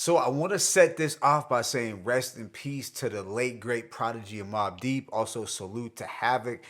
So I want to set this off by saying rest in peace to the late great Prodigy of Mobb Deep. Also salute to Havoc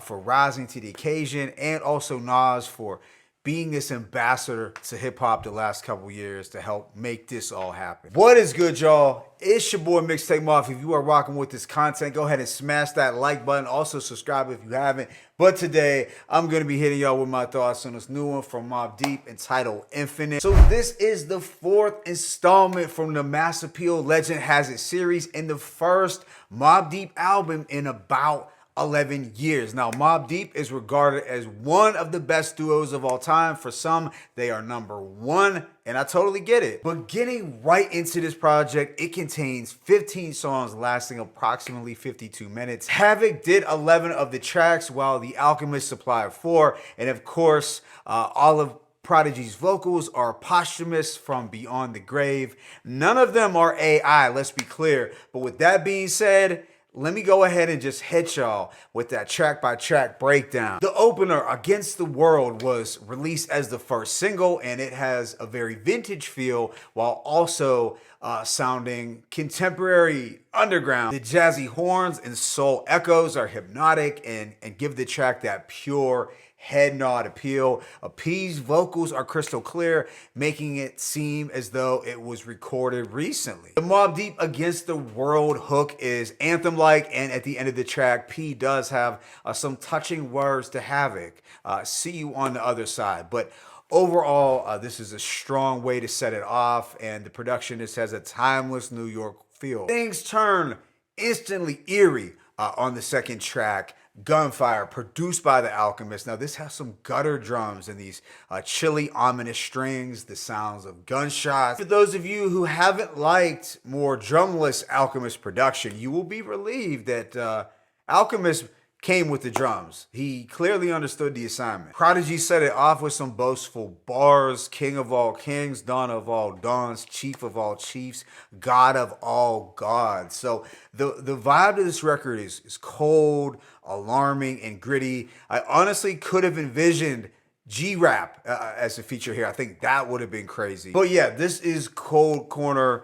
for rising to the occasion, and also Nas for being this ambassador to hip hop the last couple years to help make this all happen. What is good, y'all? It's your boy Mixtape Maf. If you are rocking with this content, go ahead and smash that like button. Also subscribe if you haven't. But today, I'm going to be hitting y'all with my thoughts on this new one from Mobb Deep entitled Infinite. So this is the fourth installment from the Mass Appeal Legend Has It series and the first Mobb Deep album in about 11 years. Now, Mobb Deep is regarded as one of the best duos of all time. For some, they are number one, and I totally get it. But getting right into this project, it contains 15 songs lasting approximately 52 minutes. Havoc did 11 of the tracks, while The Alchemist supplied 4. And of course, all of Prodigy's vocals are posthumous from Beyond the Grave. None of them are AI, let's be clear. But with that being said, let me go ahead and just hit y'all with that track-by-track breakdown. The opener, Against the World, was released as the first single, and it has a very vintage feel while also sounding contemporary underground. The jazzy horns and soul echoes are hypnotic and give the track that pure head nod appeal. P's vocals are crystal clear, making it seem as though it was recorded recently. The Mobb Deep Against the World hook is anthem-like, and at the end of the track, P does have some touching words to Havoc. See you on the other side. But overall, this is a strong way to set it off, and the production just has a timeless New York feel. Things turn instantly eerie on the second track, Gunfire, produced by The Alchemist. Now, this has some gutter drums and these chilly, ominous strings, the sounds of gunshots. For those of you who haven't liked more drumless Alchemist production, you will be relieved that Alchemist came with the drums. He clearly understood the assignment. Prodigy set it off with some boastful bars: king of all kings, dawn of all dawns, chief of all chiefs, god of all gods. So the vibe of this record is cold, alarming, and gritty. I honestly could have envisioned G-Rap as a feature here. I think that would have been crazy. But yeah, this is cold corner,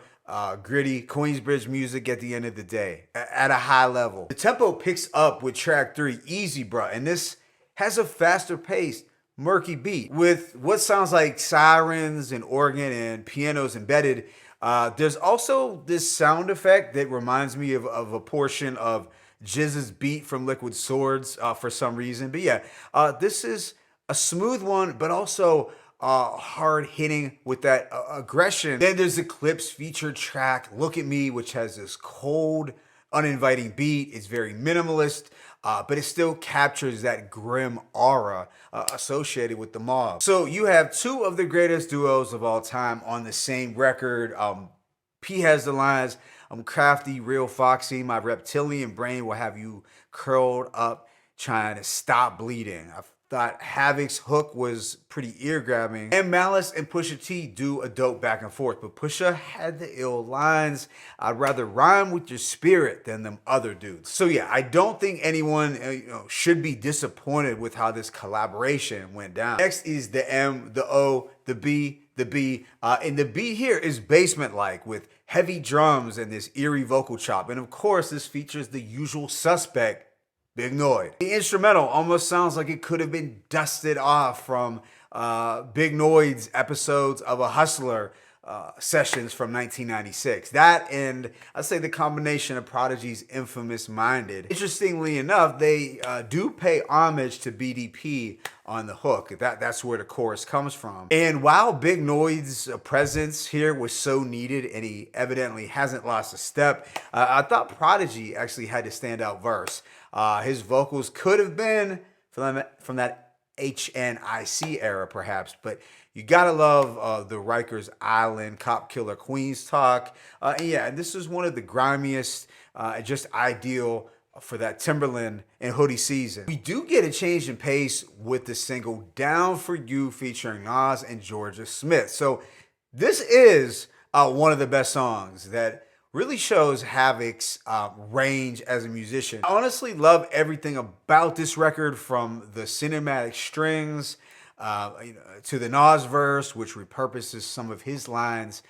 gritty Queensbridge music at the end of the day, at a high level. The tempo picks up with track 3, Easy Bruh, and this has a faster paced, murky beat with what sounds like sirens and organ and pianos embedded. There's also this sound effect that reminds me of a portion of Jizz's beat from Liquid Swords for some reason. But yeah, this is a smooth one, but also hard hitting with that aggression. Then there's the Clips featured track, Look at Me, which has this cold, uninviting beat. It's very minimalist, but it still captures that grim aura associated with the mob. So you have two of the greatest duos of all time on the same record. P has the lines, I'm crafty, real foxy, my reptilian brain will have you curled up trying to stop bleeding. I thought Havoc's hook was pretty ear-grabbing. And Malice and Pusha T do a dope back and forth, but Pusha had the ill lines. I'd rather rhyme with your spirit than them other dudes. So yeah, I don't think anyone should be disappointed with how this collaboration went down. Next is the M, the O, the B, and the beat here is basement-like with heavy drums and this eerie vocal chop. And of course, this features the usual suspect, Big Noid. The instrumental almost sounds like it could have been dusted off from Big Noid's episodes of A Hustler sessions from 1996. That and I'd say the combination of Prodigy's infamous Minded. Interestingly enough, they do pay homage to BDP on the hook. That's where the chorus comes from. And while Big Noid's presence here was so needed, and he evidently hasn't lost a step, I thought Prodigy actually had a standout verse. His vocals could have been from that HNIC era, perhaps, but you gotta love the Rikers Island Cop Killer Queens talk. And yeah, this is one of the grimiest, just ideal for that Timberland and hoodie season. We do get a change in pace with the single Down For You featuring Nas and Georgia Smith. So this is one of the best songs that really shows Havoc's range as a musician. I honestly love everything about this record, from the cinematic strings to the Nas verse, which repurposes some of his lines,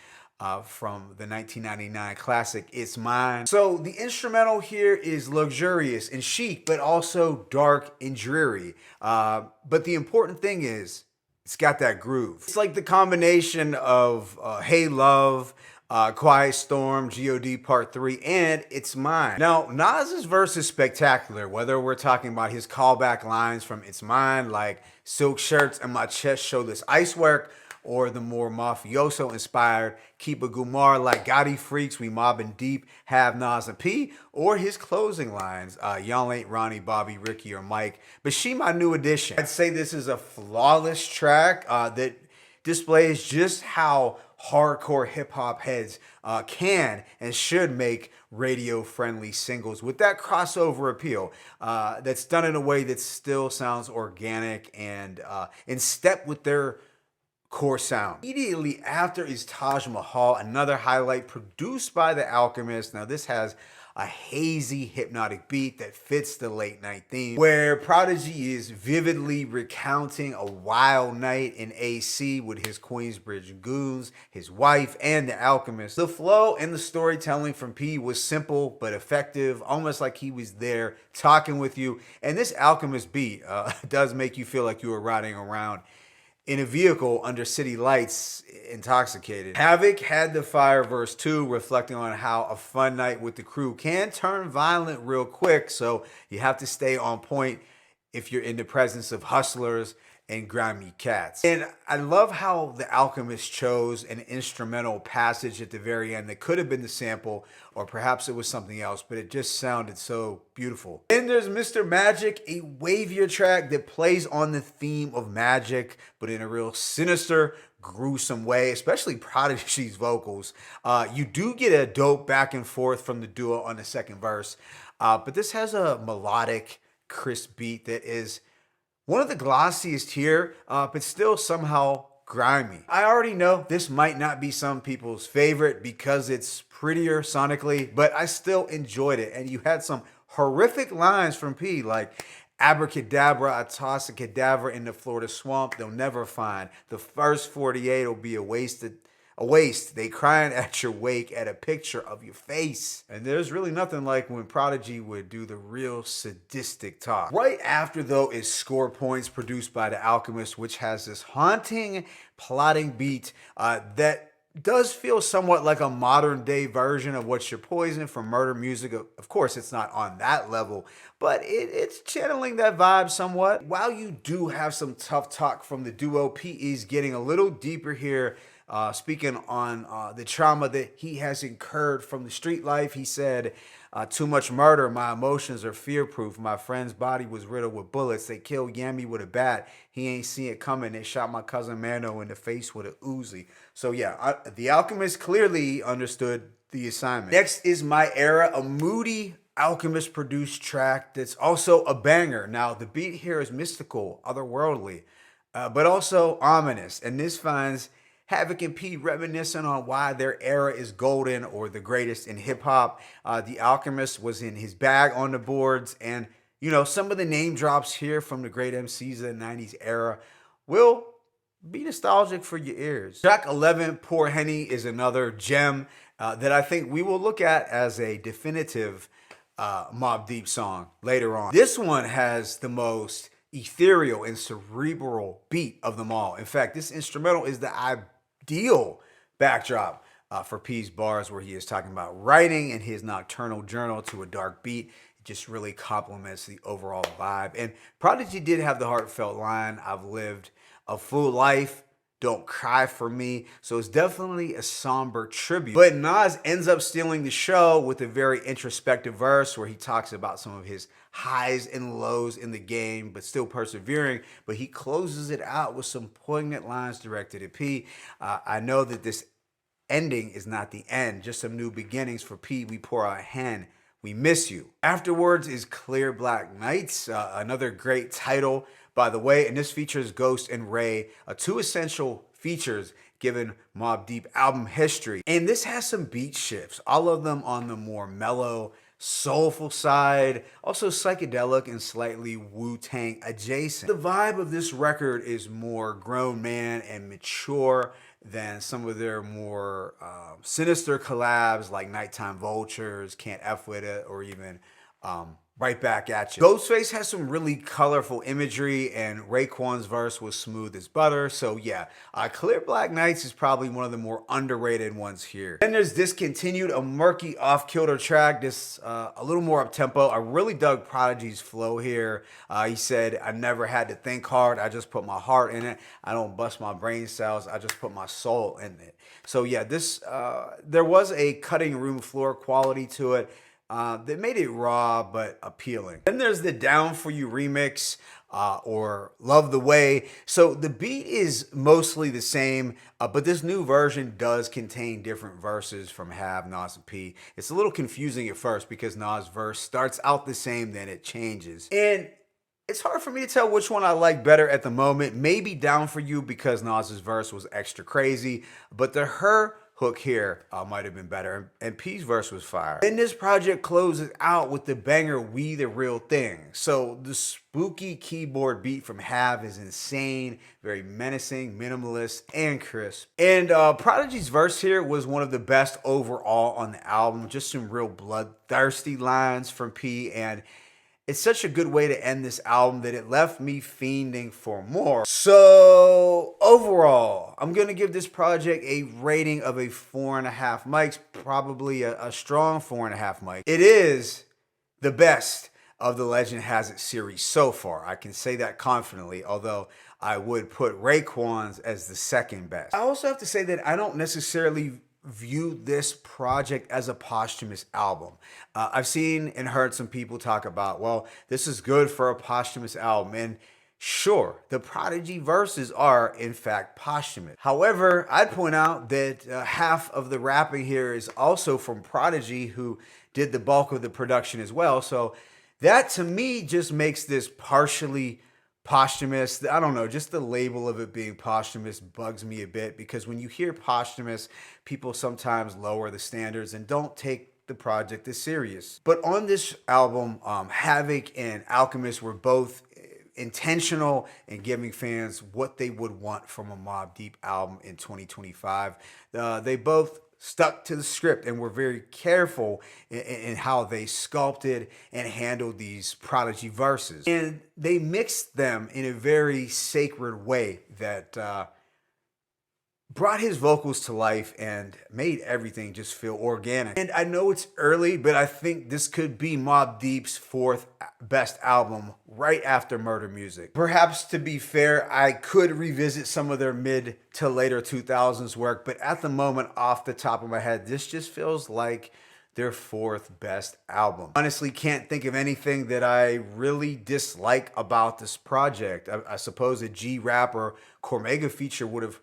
from the 1999 classic It's Mine. So the instrumental here is luxurious and chic, but also dark and dreary. But the important thing is, it's got that groove. It's like the combination of Hey Love, Quiet Storm, God Part 3, and It's Mine. Now, Nas's verse is spectacular, whether we're talking about his callback lines from It's Mine, like silk shirts and my chest show this ice work, or the more mafioso-inspired Keep a Gumar like Gotti Freaks, we mobbing deep, have Nas and P, or his closing lines, y'all ain't Ronnie, Bobby, Ricky, or Mike, but she my new addition. I'd say this is a flawless track that displays just how hardcore hip-hop heads can and should make radio-friendly singles with that crossover appeal that's done in a way that still sounds organic and in step with their core sound. Immediately after is Taj Mahal, another highlight produced by The Alchemist. Now this has a hazy hypnotic beat that fits the late night theme, where Prodigy is vividly recounting a wild night in AC with his Queensbridge goons, his wife, and The Alchemist. The flow and the storytelling from P was simple but effective, almost like he was there talking with you. And this Alchemist beat does make you feel like you were riding around in a vehicle under city lights, intoxicated. Havoc had the fire verse 2, reflecting on how a fun night with the crew can turn violent real quick, so you have to stay on point if you're in the presence of hustlers and grimy cats. And I love how The Alchemist chose an instrumental passage at the very end that could have been the sample, or perhaps it was something else, but it just sounded so beautiful. Then there's Mr. Magic, a wavier track that plays on the theme of magic, but in a real sinister, gruesome way, especially Prodigy's vocals. You do get a dope back and forth from the duo on the second verse, but this has a melodic, crisp beat that is one of the glossiest here, but still somehow grimy. I already know this might not be some people's favorite because it's prettier sonically, but I still enjoyed it. And you had some horrific lines from P, like abracadabra, I toss a cadaver in the Florida swamp they'll never find. The first 48 will be a waste. They crying at your wake at a picture of your face. And there's really nothing like when Prodigy would do the real sadistic talk. Right after, though, is Score Points, produced by The Alchemist, which has this haunting, plotting beat that does feel somewhat like a modern day version of What's Your Poison from Murder Music. Of course, it's not on that level, but it's channeling that vibe somewhat. While you do have some tough talk from the duo, P.E.'s getting a little deeper here. Speaking on the trauma that he has incurred from the street life, he said, too much murder, my emotions are fear-proof. My friend's body was riddled with bullets. They killed Yammy with a bat. He ain't seen it coming. They shot my cousin Mano in the face with a Uzi. So yeah, The Alchemist clearly understood the assignment. Next is My Era, a moody Alchemist produced track that's also a banger. Now, the beat here is mystical, otherworldly, but also ominous. And this finds Havoc and P reminiscent on why their era is golden or the greatest in hip hop. The Alchemist was in his bag on the boards, and you know, some of the name drops here from the great MCs of the 90s era will be nostalgic for your ears. Track 11, Poor Henny, is another gem that I think we will look at as a definitive Mobb Deep song later on. This one has the most ethereal and cerebral beat of them all. In fact, this instrumental is the ideal backdrop for P's bars, where he is talking about writing in his nocturnal journal to a dark beat. It just really complements the overall vibe. And Prodigy did have the heartfelt line, I've lived a full life, don't cry for me. So it's definitely a somber tribute. But Nas ends up stealing the show with a very introspective verse where he talks about some of his highs and lows in the game, but still persevering. But he closes it out with some poignant lines directed at P. I know that this ending is not the end, just some new beginnings for P. We pour out a hand. We miss you. Afterwards is Clear Black Nights, another great title, by the way, and this features Ghost and Ray, two essential features given Mobb Deep album history. And this has some beat shifts, all of them on the more mellow, soulful side, also psychedelic and slightly Wu-Tang adjacent. The vibe of this record is more grown man and mature than some of their more sinister collabs like Nighttime Vultures, Can't F With It, or even Right Back At You. Ghostface has some really colorful imagery, and Raekwon's verse was smooth as butter. So yeah, Clear Black Nights is probably one of the more underrated ones here. Then there's Discontinued, a murky off-kilter track. This a little more up-tempo. I really dug Prodigy's flow here. He said, I never had to think hard. I just put my heart in it. I don't bust my brain cells. I just put my soul in it. So yeah, this there was a cutting room floor quality to it. That made it raw but appealing. Then there's the Down For You remix, or Love the Way. So the beat is mostly the same, but this new version does contain different verses from Have, Nas, and P. It's a little confusing at first because Nas' verse starts out the same, then it changes. And it's hard for me to tell which one I like better at the moment. Maybe Down For You because Nas's verse was extra crazy, but the Her hook here might have been better, and P's verse was fire. Then this project closes out with the banger We The Real Thing. So the spooky keyboard beat from Have is insane, very menacing, minimalist, and crisp. And Prodigy's verse here was one of the best overall on the album. Just some real bloodthirsty lines from P, and it's such a good way to end this album that it left me fiending for more. So overall, I'm going to give this project a rating of a 4.5 mics, probably a strong 4.5 mic. It is the best of the Legend Has It series so far. I can say that confidently, although I would put Raekwon's as the second best. I also have to say that I don't necessarily view this project as a posthumous album. I've seen and heard some people talk about, well, this is good for a posthumous album. And sure, the Prodigy verses are in fact posthumous. However, I'd point out that half of the rapping here is also from Prodigy, who did the bulk of the production as well. So that to me just makes this partially posthumous. I don't know, just the label of it being posthumous bugs me a bit, because when you hear posthumous, people sometimes lower the standards and don't take the project as serious. But on this album, Havoc and Alchemist were both intentional in giving fans what they would want from a Mobb Deep album in 2025. They both stuck to the script and were very careful in how they sculpted and handled these Prodigy verses. And they mixed them in a very sacred way that brought his vocals to life and made everything just feel organic. And I know it's early, but I think this could be Mobb Deep's fourth best album right after Murder Music. Perhaps to be fair, I could revisit some of their mid to later 2000s work, but at the moment, off the top of my head, this just feels like their fourth best album. Honestly, can't think of anything that I really dislike about this project. I suppose a G-Rap or Cormega feature would have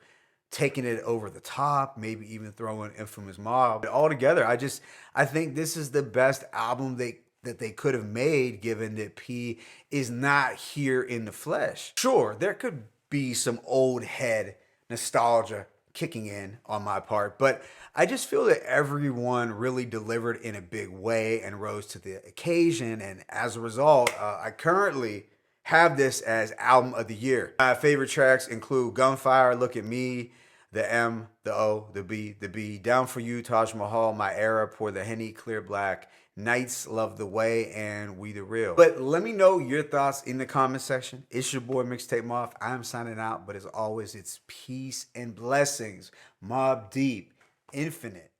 taking it over the top, maybe even throwing Infamous Mob. But altogether, I think this is the best album that they could have made, given that P is not here in the flesh. Sure, there could be some old head nostalgia kicking in on my part, but I just feel that everyone really delivered in a big way and rose to the occasion, and as a result, I currently have this as album of the year. My favorite tracks include Gunfire, Look at Me, the M, the O, the B, Down For You, Taj Mahal, My Era, Pour the Henny, Clear Black, Nights, Love the Way, and We The Real. But let me know your thoughts in the comment section. It's your boy Mixtape Maf. I'm signing out, but as always, it's peace and blessings. Mobb Deep Infinite.